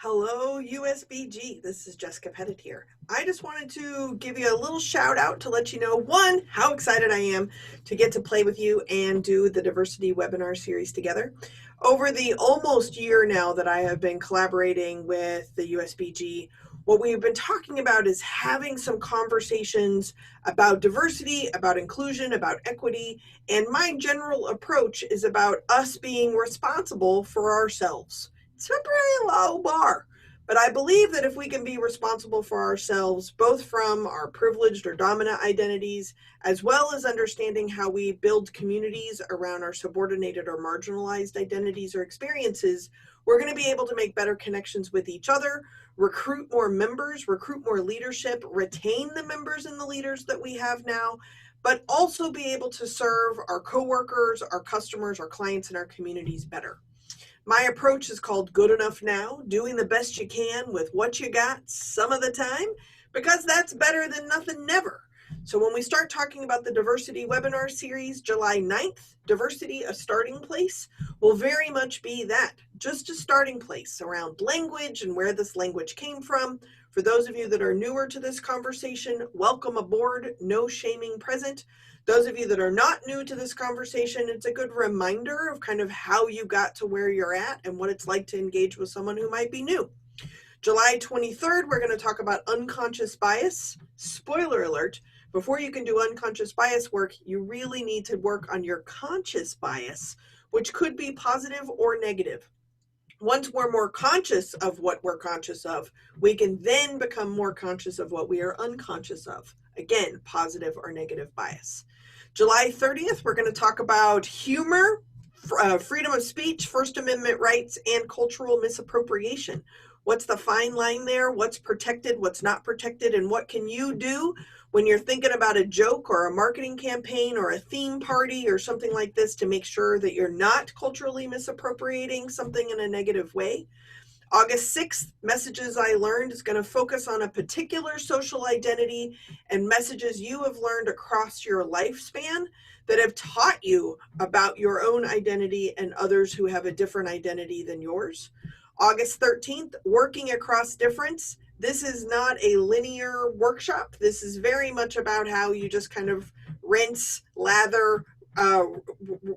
Hello, USBG. This is Jessica Pettit here. I just wanted to give you a little shout out to let you know, one, how excited I am to get to play with you and do the diversity webinar series together. Over the almost year now that I have been collaborating with the USBG, what we've been talking about is having some conversations about diversity, about inclusion, about equity, and my general approach is about us being responsible for ourselves. It's a very low bar. But I believe that if we can be responsible for ourselves, both from our privileged or dominant identities, as well as understanding how we build communities around our subordinated or marginalized identities or experiences, we're going to be able to make better connections with each other, recruit more members, recruit more leadership, retain the members and the leaders that we have now, but also be able to serve our coworkers, our customers, our clients, and our communities better. My approach is called Good Enough Now, doing the best you can with what you got some of the time, because that's better than nothing never. So when we start talking about the diversity webinar series, July 9th, Diversity, a Starting Place, will very much be that, just a starting place around language and where this language came from. For those of you that are newer to this conversation, welcome aboard, no shaming present. Those of you that are not new to this conversation, it's a good reminder of kind of how you got to where you're at and what it's like to engage with someone who might be new. July 23rd, we're going to talk about unconscious bias. Spoiler alert, before you can do unconscious bias work, you really need to work on your conscious bias, which could be positive or negative. Once we're more conscious of what we're conscious of, we can then become more conscious of what we are unconscious of. Again, positive or negative bias. July 30th, we're going to talk about humor, freedom of speech, First Amendment rights, and cultural misappropriation. What's the fine line there? What's protected, what's not protected, and what can you do when you're thinking about a joke or a marketing campaign or a theme party or something like this to make sure that you're not culturally misappropriating something in a negative way? August 6th, Messages I Learned is going to focus on a particular social identity and messages you have learned across your lifespan that have taught you about your own identity and others who have a different identity than yours. August 13th, Working Across Difference. This is not a linear workshop. This is very much about how you just kind of rinse, lather,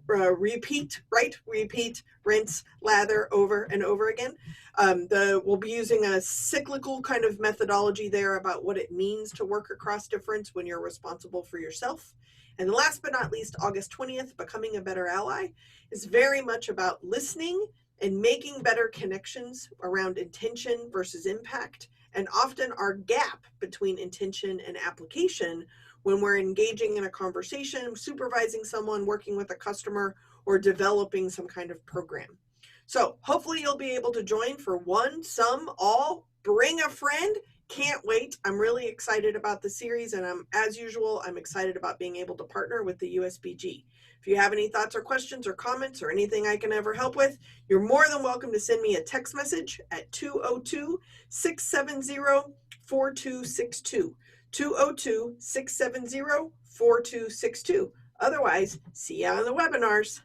repeat, right? Repeat, rinse, lather over and over again. We'll be using a cyclical kind of methodology there about what it means to work across difference when you're responsible for yourself. And last but not least, August 20th, Becoming a Better Ally, is very much about listening and making better connections around intention versus impact, and often our gap between intention and application when we're engaging in a conversation, supervising someone, working with a customer, or developing some kind of program. So hopefully you'll be able to join for one, some, all, bring a friend. Can't wait. I'm really excited about the series, and as usual, I'm excited about being able to partner with the USBG. If you have any thoughts or questions or comments or anything I can ever help with, you're more than welcome to send me a text message at 202-670-4262. 202-670-4262. Otherwise, see you on the webinars.